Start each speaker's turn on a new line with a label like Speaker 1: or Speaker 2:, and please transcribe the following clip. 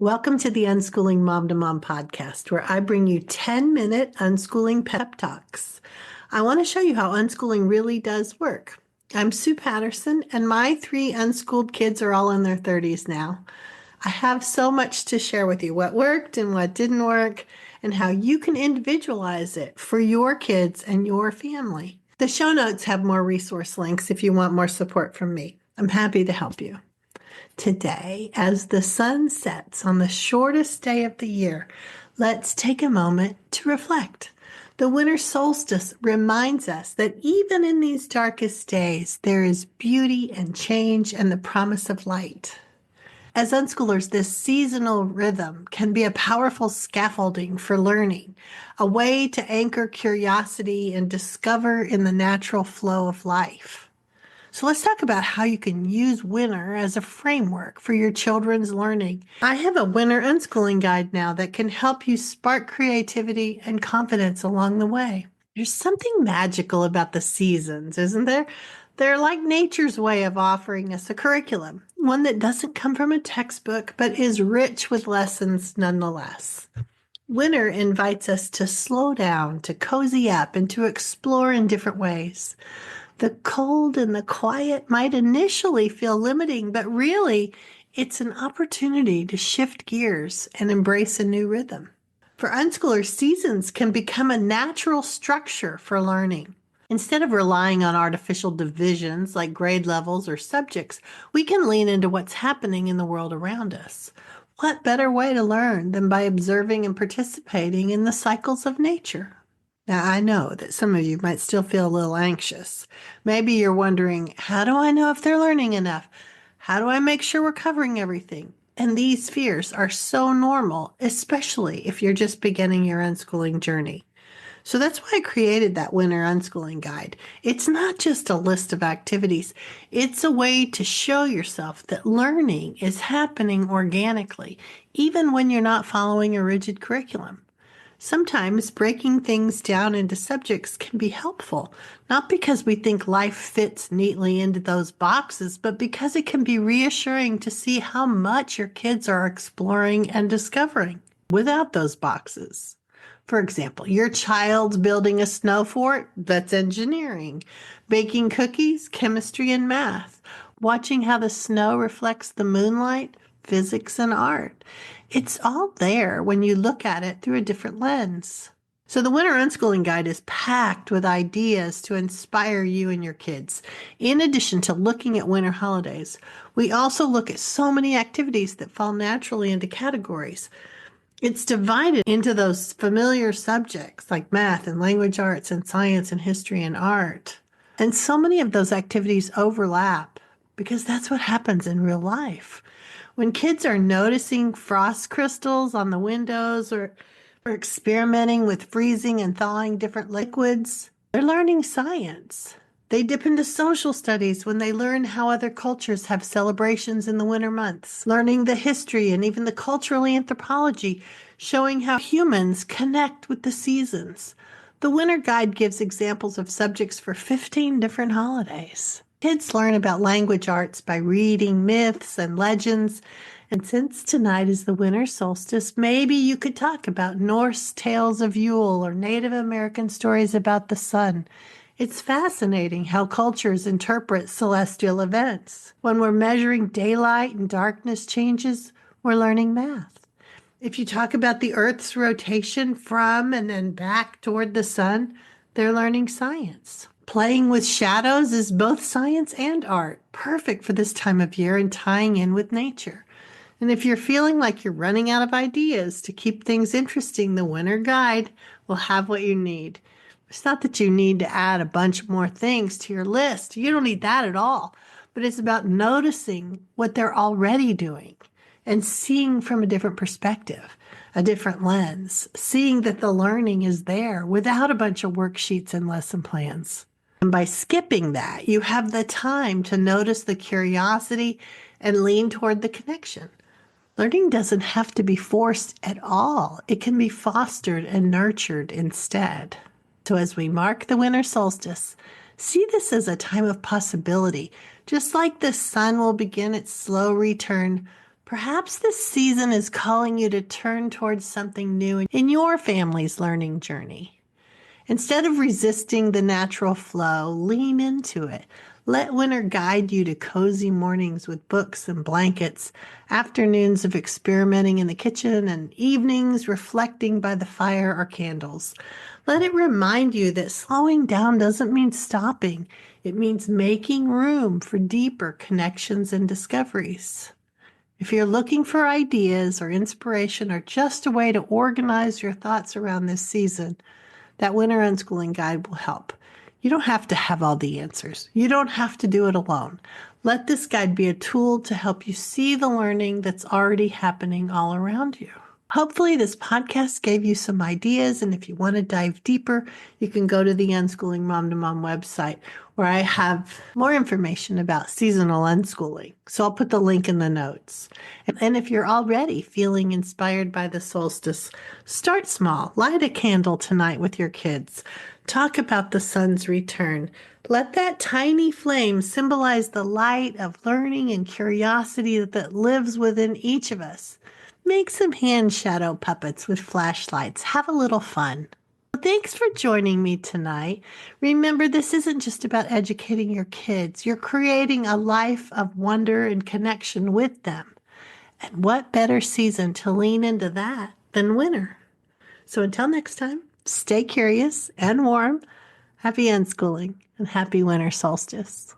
Speaker 1: Welcome to the Unschooling Mom to Mom podcast, where I bring you 10-minute unschooling pep talks. I want to show you how unschooling really does work. I'm Sue Patterson, and my 3 unschooled kids are all in their 30s now. I have so much to share with you, what worked and what didn't work, and how you can individualize it for your kids and your family. The show notes have more resource links if you want more support from me. I'm happy to help you. Today, as the sun sets on the shortest day of the year, let's take a moment to reflect. The winter solstice reminds us that even in these darkest days, there is beauty and change and the promise of light. As unschoolers, this seasonal rhythm can be a powerful scaffolding for learning, a way to anchor curiosity and discover in the natural flow of life. So let's talk about how you can use winter as a framework for your children's learning. I have a winter unschooling guide now that can help you spark creativity and confidence along the way. There's something magical about the seasons, isn't there? They're like nature's way of offering us a curriculum, one that doesn't come from a textbook, but is rich with lessons nonetheless. Winter invites us to slow down, to cozy up, and to explore in different ways. The cold and the quiet might initially feel limiting, but really, it's an opportunity to shift gears and embrace a new rhythm. For unschoolers, seasons can become a natural structure for learning. Instead of relying on artificial divisions like grade levels or subjects, we can lean into what's happening in the world around us. What better way to learn than by observing and participating in the cycles of nature? Now, I know that some of you might still feel a little anxious. Maybe you're wondering, how do I know if they're learning enough? How do I make sure we're covering everything? And these fears are so normal, especially if you're just beginning your unschooling journey. So that's why I created that winter unschooling guide. It's not just a list of activities. It's a way to show yourself that learning is happening organically, even when you're not following a rigid curriculum. Sometimes breaking things down into subjects can be helpful, not because we think life fits neatly into those boxes, but because it can be reassuring to see how much your kids are exploring and discovering without those boxes. For example, your child's building a snow fort, that's engineering. Baking cookies, chemistry and math. Watching how the snow reflects the moonlight, physics and art. It's all there when you look at it through a different lens. So the Winter Unschooling Guide is packed with ideas to inspire you and your kids. In addition to looking at winter holidays, we also look at so many activities that fall naturally into categories. It's divided into those familiar subjects like math and language arts and science and history and art. And so many of those activities overlap because that's what happens in real life. When kids are noticing frost crystals on the windows or experimenting with freezing and thawing different liquids, they're learning science. They dip into social studies when they learn how other cultures have celebrations in the winter months, learning the history and even the cultural anthropology, showing how humans connect with the seasons. The Winter Guide gives examples of subjects for 15 different holidays. Kids learn about language arts by reading myths and legends. And since tonight is the winter solstice, maybe you could talk about Norse tales of Yule or Native American stories about the sun. It's fascinating how cultures interpret celestial events. When we're measuring daylight and darkness changes, we're learning math. If you talk about the Earth's rotation from and then back toward the sun, they're learning science. Playing with shadows is both science and art, perfect for this time of year and tying in with nature. And if you're feeling like you're running out of ideas to keep things interesting, the Winter Guide will have what you need. It's not that you need to add a bunch more things to your list. You don't need that at all. But it's about noticing what they're already doing and seeing from a different perspective, a different lens, seeing that the learning is there without a bunch of worksheets and lesson plans. And by skipping that, you have the time to notice the curiosity and lean toward the connection. Learning doesn't have to be forced at all. It can be fostered and nurtured instead. So as we mark the winter solstice, see this as a time of possibility. Just like the sun will begin its slow return, Perhaps this season is calling you to turn towards something new in your family's learning journey. Instead of resisting the natural flow, lean into it. Let winter guide you to cozy mornings with books and blankets, afternoons of experimenting in the kitchen, and evenings reflecting by the fire or candles. Let it remind you that slowing down doesn't mean stopping. It means making room for deeper connections and discoveries. If you're looking for ideas or inspiration or just a way to organize your thoughts around this season, that winter unschooling guide will help. You don't have to have all the answers. You don't have to do it alone. Let this guide be a tool to help you see the learning that's already happening all around you. Hopefully, this podcast gave you some ideas, and if you want to dive deeper, you can go to the Unschooling Mom to Mom website where I have more information about seasonal unschooling. So I'll put the link in the notes. And if you're already feeling inspired by the solstice, start small. Light a candle tonight with your kids. Talk about the sun's return. Let that tiny flame symbolize the light of learning and curiosity that lives within each of us. Make some hand shadow puppets with flashlights. Have a little fun. Thanks for joining me tonight. Remember, this isn't just about educating your kids. You're creating a life of wonder and connection with them. And what better season to lean into that than winter? So until next time, stay curious and warm. Happy unschooling and happy winter solstice.